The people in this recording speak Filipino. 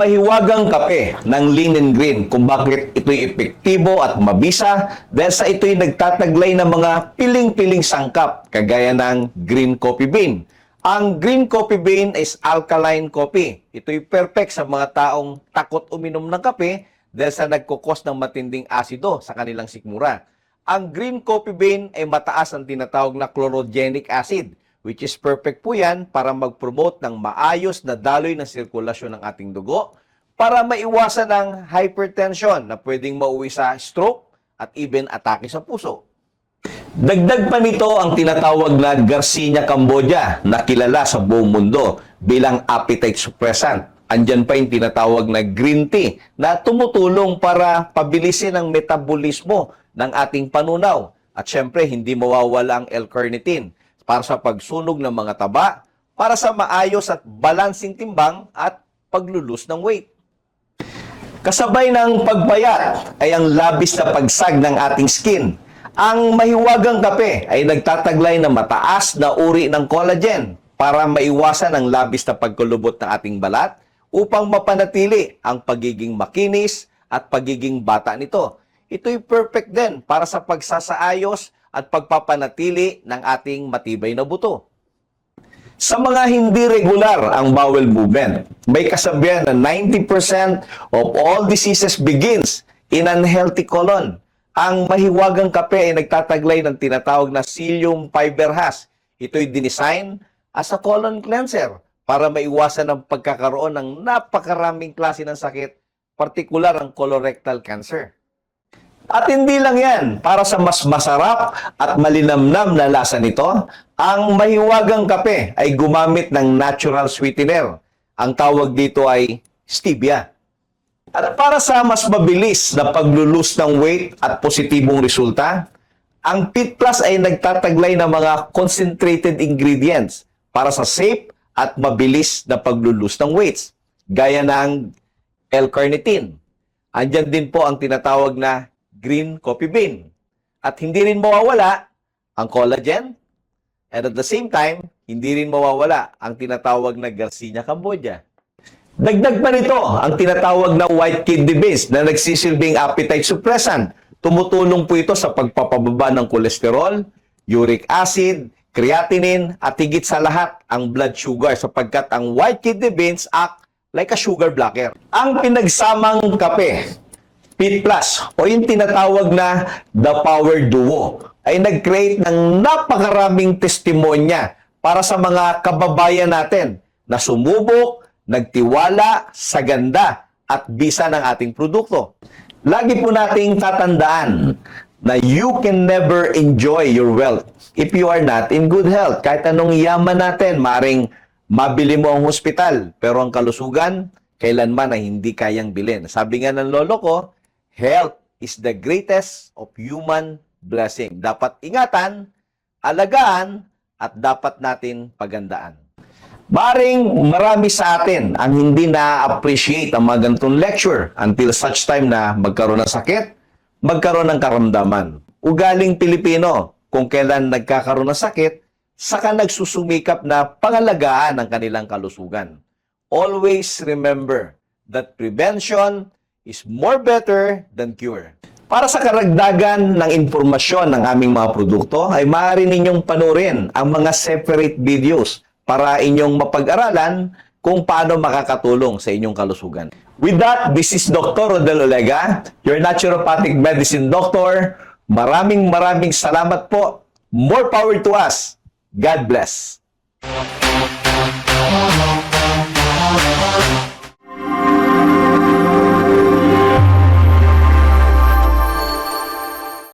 mahiwagang kape ng Linen Green kung bakit ito'y epektibo at mabisa dahil sa ito'y nagtataglay ng mga piling-piling sangkap kagaya ng green coffee bean. Ang green coffee bean is alkaline coffee. Ito'y perfect sa mga taong takot uminom ng kape dahil sa nagkukos ng matinding asido sa kanilang sikmura. Ang green coffee bean ay mataas ang tinatawag na chlorogenic acid, which is perfect po yan para mag-promote ng maayos na daloy ng sirkulasyon ng ating dugo para maiwasan ang hypertension na pwedeng mauwi sa stroke at even atake sa puso. Dagdag pa nito ang tinatawag na Garcinia cambogia na kilala sa buong mundo bilang appetite suppressant. Andyan pa yung tinatawag na green tea na tumutulong para pabilisin ang metabolismo ng ating panunaw. At syempre, hindi mawawala ang L-carnitine para sa pagsunog ng mga taba, para sa maayos at balancing timbang at paglulus ng weight. Kasabay ng pagpayat ay ang labis na pagsag ng ating skin. Ang mahiwagang kape ay nagtataglay ng mataas na uri ng collagen para maiwasan ang labis na pagkulubot ng ating balat upang mapanatili ang pagiging makinis at pagiging bata nito. Ito'y perfect din para sa pagsasaayos at pagpapanatili ng ating matibay na buto. Sa mga hindi regular ang bowel movement, may kasabihan na 90% of all diseases begins in unhealthy colon. Ang mahiwagang kape ay nagtataglay ng tinatawag na psyllium fiber hash. Ito'y dinesign as a colon cleanser para maiwasan ang pagkakaroon ng napakaraming klase ng sakit, partikular ang colorectal cancer. At hindi lang yan, para sa mas masarap at malinamnam na lasa nito, ang mahiwagang kape ay gumamit ng natural sweetener. Ang tawag dito ay stevia. At para sa mas mabilis na paglulus ng weight at positibong resulta, ang Fit Plus ay nagtataglay ng mga concentrated ingredients para sa safe at mabilis na paglulus ng weights, gaya ng L-carnitine. Andyan din po ang tinatawag na green coffee bean. At hindi rin mawawala ang collagen. And at the same time, hindi rin mawawala ang tinatawag na Garcinia cambogia. Dagdag pa nito ang tinatawag na white kidney beans na nagsisilbing appetite suppressant. Tumutulong po ito sa pagpapababa ng kolesterol, uric acid, creatinine, at higit sa lahat ang blood sugar sapagkat ang white kidney beans act like a sugar blocker. Ang pinagsamang kape, Fit Plus, o yung tinatawag na The Power Duo, ay nag-create ng napakaraming testimonya para sa mga kababayan natin na sumubok, nagtiwala sa ganda at bisa ng ating produkto. Lagi po nating tatandaan na you can never enjoy your wealth if you are not in good health. Kahit anong yaman natin, maring mabili mo ang hospital, pero ang kalusugan, kailanman ay hindi kayang bilhin. Sabi nga ng lolo ko, health is the greatest of human blessing. Dapat ingatan, alagaan, at dapat natin pagandaan. Maring marami sa atin ang hindi na-appreciate ang mga ganitong lecture until such time na magkaroon ng sakit, magkaroon ng karamdaman. Ugaling Pilipino, kung kailan nagkakaroon ng sakit, saka nagsusumikap na pangalagaan ang kanilang kalusugan. Always remember that prevention is more better than cure. Para sa karagdagan ng impormasyon ng aming mga produkto, ay maaari ninyong panurin ang mga separate videos para inyong mapag-aralan kung paano makakatulong sa inyong kalusugan. With that, this is Dr. Rodel Olega, your naturopathic medicine doctor. Maraming salamat po. More power to us. God bless.